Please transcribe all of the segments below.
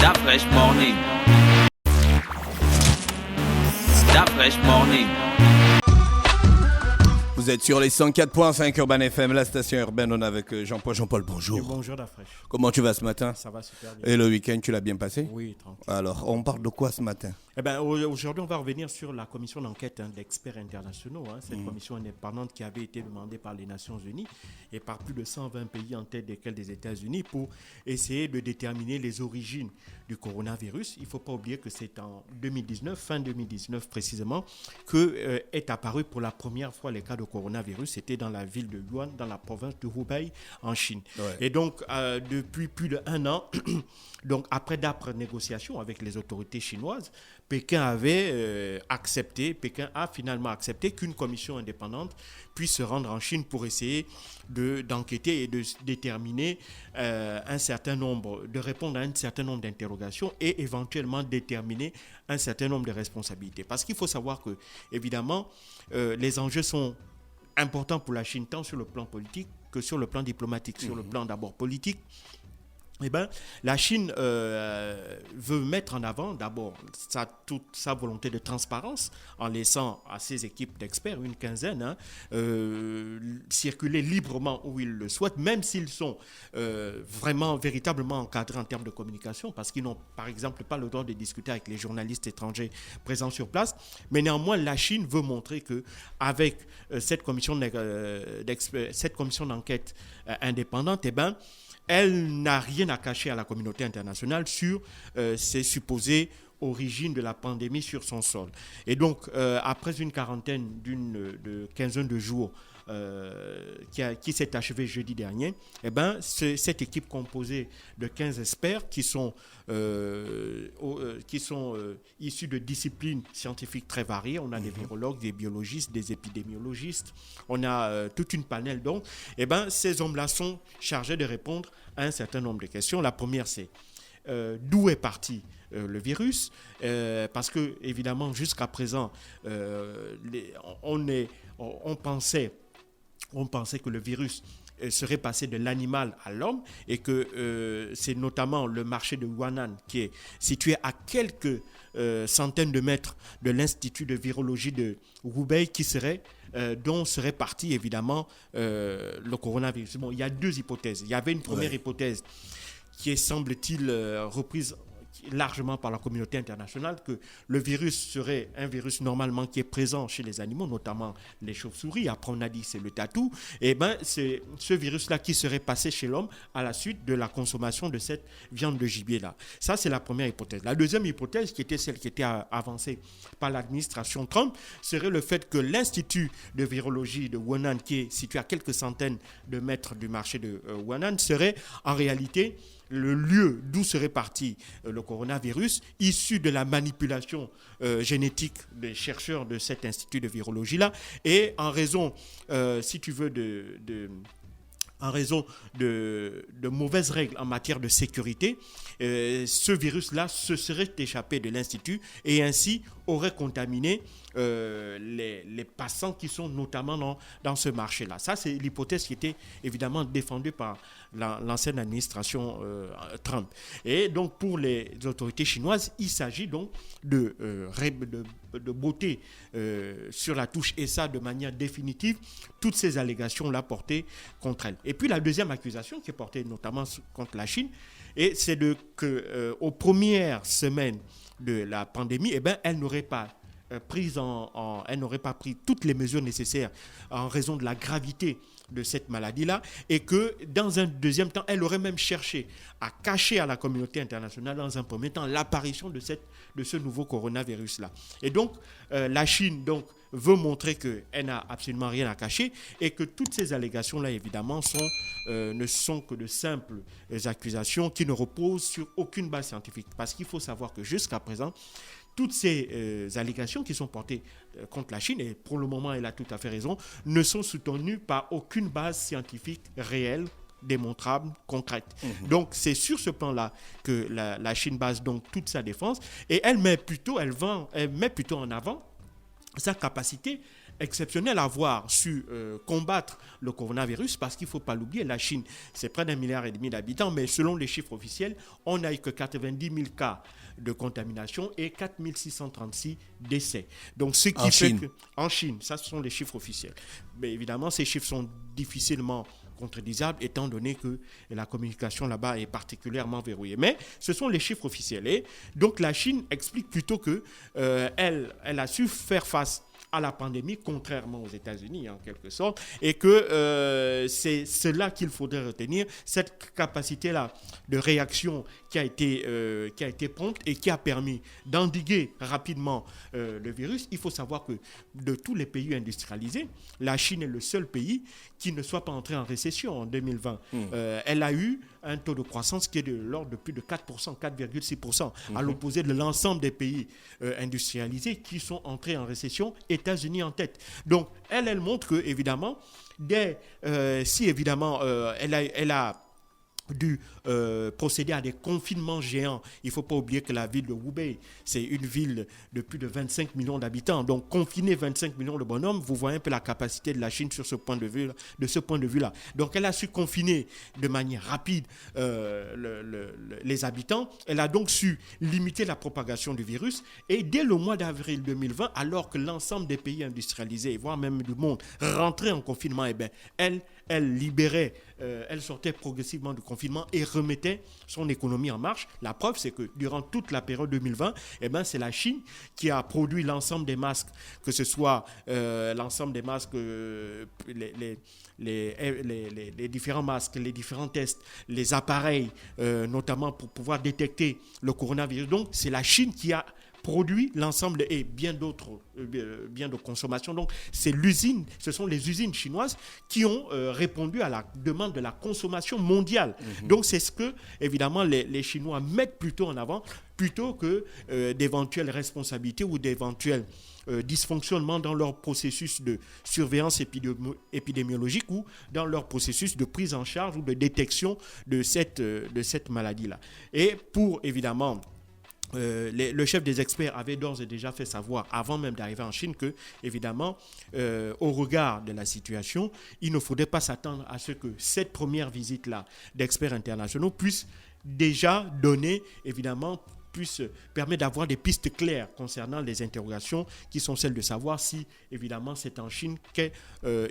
That fresh morning. That fresh morning. Vous êtes sur les 104.5 Urban FM, la station urbaine. On est avec Jean-Paul. Jean-Paul, bonjour. Et bonjour Dafresh. Comment tu vas ce matin? Ça va super bien. Et le week-end, tu l'as bien passé? Oui, tranquille. Alors, on parle de quoi ce matin? Aujourd'hui, on va revenir sur la commission d'enquête d'experts internationaux. Cette commission indépendante qui avait été demandée par les Nations Unies et par plus de 120 pays, en tête desquels des États-Unis, pour essayer de déterminer les origines du coronavirus. Il ne faut pas oublier que c'est en 2019, fin 2019 précisément, que est apparu pour la première fois les cas de coronavirus. C'était dans la ville de Yuan, dans la province de Hubei, en Chine. Ouais. Et donc, depuis plus d'1 an, donc après d'âpres négociations avec les autorités chinoises, Pékin a finalement accepté qu'une commission indépendante puisse se rendre en Chine pour essayer d'enquêter et de déterminer de répondre à un certain nombre d'interrogations et éventuellement déterminer un certain nombre de responsabilités. Parce qu'il faut savoir que, évidemment, les enjeux sont importants pour la Chine, tant sur le plan politique que sur le plan diplomatique. Sur le plan d'abord politique, la Chine veut mettre en avant d'abord toute sa volonté de transparence en laissant à ses équipes d'experts, une quinzaine, circuler librement où ils le souhaitent, même s'ils sont véritablement encadrés en termes de communication, parce qu'ils n'ont par exemple pas le droit de discuter avec les journalistes étrangers présents sur place. Mais néanmoins, la Chine veut montrer qu'avec cette commission d'enquête indépendante, elle n'a rien à cacher à la communauté internationale sur ses supposées origines de la pandémie sur son sol. Et donc, après une quinzaine de jours qui s'est achevée jeudi dernier, cette équipe composée de 15 experts qui sont issus de disciplines scientifiques très variées. On a des virologues, des biologistes, des épidémiologistes. On a toute une panel. Donc, ces hommes-là sont chargés de répondre à un certain nombre de questions. La première, c'est d'où est parti le virus, parce que évidemment jusqu'à présent on pensait que le virus serait passé de l'animal à l'homme et que c'est notamment le marché de Huanan qui est situé à quelques centaines de mètres de l'Institut de virologie de Hubei dont serait parti évidemment le coronavirus. Bon, il y a deux hypothèses. Il y avait une première hypothèse qui est, semble-t-il, reprise largement par la communauté internationale, que le virus serait un virus normalement qui est présent chez les animaux, notamment les chauves-souris. Après, on a dit que c'est le tatou. C'est ce virus-là qui serait passé chez l'homme à la suite de la consommation de cette viande de gibier-là. Ça, c'est la première hypothèse. La deuxième hypothèse, qui était celle qui était avancée par l'administration Trump, serait le fait que l'Institut de virologie de Wuhan, qui est situé à quelques centaines de mètres du marché de Wuhan, serait en réalité le lieu d'où serait parti le coronavirus, issu de la manipulation génétique des chercheurs de cet institut de virologie-là, et en raison, si tu veux, en raison de mauvaises règles en matière de sécurité, ce virus-là se serait échappé de l'Institut et ainsi aurait contaminé les passants qui sont notamment dans ce marché-là. Ça, c'est l'hypothèse qui était évidemment défendue par l'ancienne administration Trump. Et donc, pour les autorités chinoises, il s'agit donc de botter sur la touche, et ça de manière définitive, toutes ces allégations-là portées contre elle. Et puis la deuxième accusation qui est portée notamment contre la Chine, et c'est qu'aux premières semaines de la pandémie, elle n'aurait pas pris toutes les mesures nécessaires en raison de la gravité de cette maladie-là, et que dans un deuxième temps, elle aurait même cherché à cacher à la communauté internationale dans un premier temps l'apparition de ce nouveau coronavirus-là. Et donc, la Chine veut montrer qu'elle n'a absolument rien à cacher et que toutes ces allégations-là, évidemment, ne sont que de simples accusations qui ne reposent sur aucune base scientifique. Parce qu'il faut savoir que jusqu'à présent, toutes ces allégations qui sont portées contre la Chine, et pour le moment elle a tout à fait raison, ne sont soutenues par aucune base scientifique réelle, démontrable, concrète. Donc c'est sur ce plan-là que la Chine base donc toute sa défense, et elle met plutôt en avant sa capacité exceptionnel à avoir su combattre le coronavirus, parce qu'il ne faut pas l'oublier, la Chine, c'est près d'1,5 milliard d'habitants, mais selon les chiffres officiels, on n'a eu que 90 000 cas de contamination et 4 636 décès. Donc, ce qui fait que... En Chine, ça, ce sont les chiffres officiels. Mais évidemment, ces chiffres sont difficilement contredisables, étant donné que la communication là-bas est particulièrement verrouillée. Mais ce sont les chiffres officiels. Et donc, la Chine explique plutôt que elle a su faire face à la pandémie, contrairement aux États-Unis en quelque sorte, et que c'est cela qu'il faudrait retenir, cette capacité-là de réaction qui a été prompte et qui a permis d'endiguer rapidement le virus. Il faut savoir que de tous les pays industrialisés, la Chine est le seul pays qui ne soit pas entré en récession en 2020. Elle a eu un taux de croissance qui est de l'ordre de plus de 4%, 4,6%, à l'opposé de l'ensemble des pays industrialisés qui sont entrés en récession, États-Unis en tête. Donc, elle montre que, évidemment, si évidemment elle a dû procéder à des confinements géants. Il ne faut pas oublier que la ville de Hubei, c'est une ville de plus de 25 millions d'habitants. Donc, confiner 25 millions de bonhommes, vous voyez un peu la capacité de la Chine sur ce point de vue-là. Donc, elle a su confiner de manière rapide les habitants. Elle a donc su limiter la propagation du virus. Et dès le mois d'avril 2020, alors que l'ensemble des pays industrialisés, voire même du monde, rentraient en confinement, elle libérait, elle sortait progressivement du confinement et remettait son économie en marche. La preuve, c'est que durant toute la période 2020, c'est la Chine qui a produit l'ensemble des masques, que ce soit l'ensemble des masques, les différents masques, les différents tests, les appareils, notamment pour pouvoir détecter le coronavirus. Donc, c'est la Chine qui a produit l'ensemble et bien d'autres biens de consommation. Donc, ce sont les usines chinoises qui ont répondu à la demande de la consommation mondiale. Donc, c'est ce que, évidemment, les Chinois mettent plutôt en avant, plutôt que d'éventuelles responsabilités ou d'éventuels dysfonctionnements dans leur processus de surveillance épidémiologique ou dans leur processus de prise en charge ou de détection de cette maladie-là. Et pour, évidemment, le chef des experts avait d'ores et déjà fait savoir, avant même d'arriver en Chine, que, évidemment, au regard de la situation, il ne faudrait pas s'attendre à ce que cette première visite-là d'experts internationaux puisse déjà donner, évidemment, permettre d'avoir des pistes claires concernant les interrogations qui sont celles de savoir si, évidemment, c'est en Chine qu'est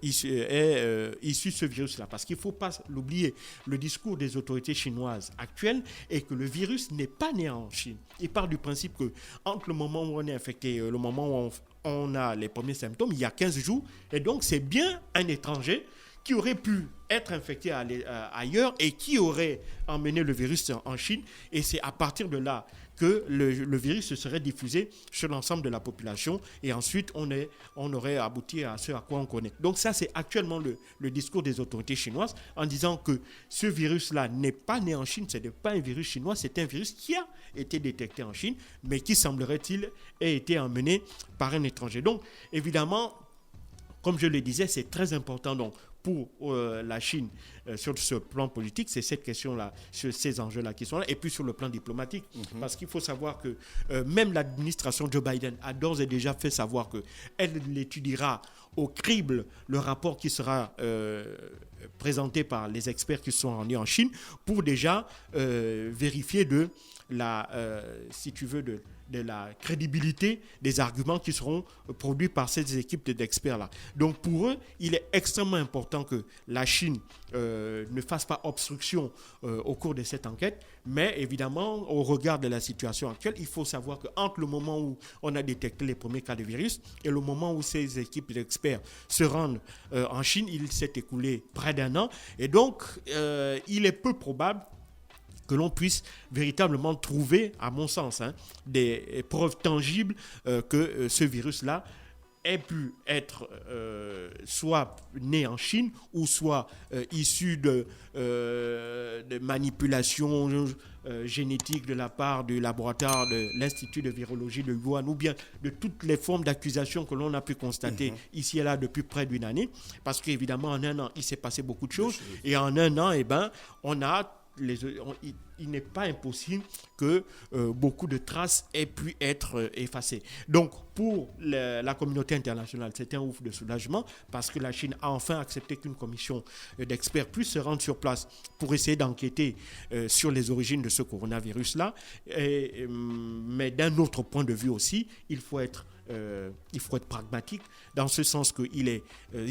issu ce virus-là. Parce qu'il ne faut pas l'oublier, le discours des autorités chinoises actuelles est que le virus n'est pas né en Chine. Il part du principe que entre le moment où on est infecté et le moment où on a les premiers symptômes, il y a 15 jours, et donc c'est bien un étranger qui aurait pu être infecté ailleurs et qui aurait emmené le virus en Chine. Et c'est à partir de là que le virus se serait diffusé sur l'ensemble de la population. Et ensuite, on aurait abouti à ce à quoi on connaît. Donc ça, c'est actuellement le discours des autorités chinoises en disant que ce virus-là n'est pas né en Chine, ce n'est pas un virus chinois, c'est un virus qui a été détecté en Chine, mais qui, semblerait-il, ait été emmené par un étranger. Donc, évidemment, comme je le disais, c'est très important donc, pour la Chine sur ce plan politique, c'est cette question-là, sur ces enjeux-là qui sont là, et puis sur le plan diplomatique. Parce qu'il faut savoir que même l'administration Joe Biden a d'ores et déjà fait savoir qu'elle étudiera au crible le rapport qui sera présenté par les experts qui sont rendus en Chine pour déjà vérifier de la crédibilité des arguments qui seront produits par ces équipes d'experts-là. Donc pour eux, il est extrêmement important que la Chine ne fasse pas obstruction au cours de cette enquête, mais évidemment, au regard de la situation actuelle, il faut savoir qu'entre le moment où on a détecté les premiers cas de virus et le moment où ces équipes d'experts se rendent en Chine, il s'est écoulé près d'un an. Et donc, il est peu probable que l'on puisse véritablement trouver, à mon sens, des preuves tangibles que ce virus-là ait pu être soit né en Chine ou soit issu de manipulations génétiques de la part du laboratoire de l'Institut de virologie de Wuhan ou bien de toutes les formes d'accusation que l'on a pu constater ici et là depuis près d'une année. Parce qu'évidemment, en un an, il s'est passé beaucoup de choses. Et en un an, on a il n'est pas impossible que beaucoup de traces aient pu être effacées. Donc, pour la communauté internationale, c'est un ouf de soulagement parce que la Chine a enfin accepté qu'une commission d'experts puisse se rendre sur place pour essayer d'enquêter sur les origines de ce coronavirus-là. Mais d'un autre point de vue aussi, il faut être pragmatique dans ce sens qu'il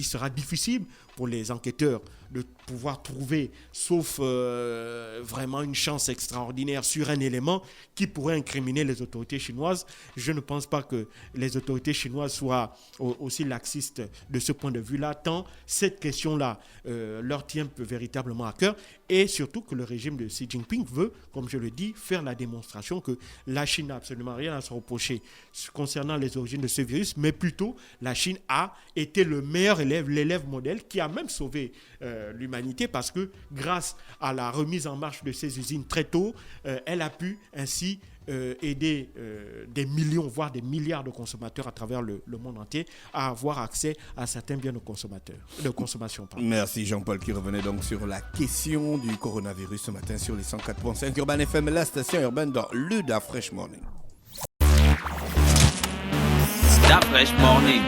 sera difficile pour les enquêteurs de pouvoir trouver, sauf vraiment une chance extraordinaire sur un élément qui pourrait incriminer les autorités chinoises. Je ne pense pas que les autorités chinoises soient aussi laxistes de ce point de vue-là, tant cette question-là leur tient véritablement à cœur, et surtout que le régime de Xi Jinping veut, comme je le dis, faire la démonstration que la Chine n'a absolument rien à se reprocher concernant les origines de ce virus, mais plutôt la Chine a été le meilleur élève, l'élève modèle qui a même sauvé l'humanité parce que grâce à la remise en marche de ces usines très tôt, elle a pu ainsi aider des millions, voire des milliards de consommateurs à travers le monde entier à avoir accès à certains biens de consommation. Pardon. Merci Jean-Paul qui revenait donc sur la question du coronavirus ce matin sur les 104.5 Urban FM, la station urbaine dans le Da Fresh Morning. Da Fresh Morning.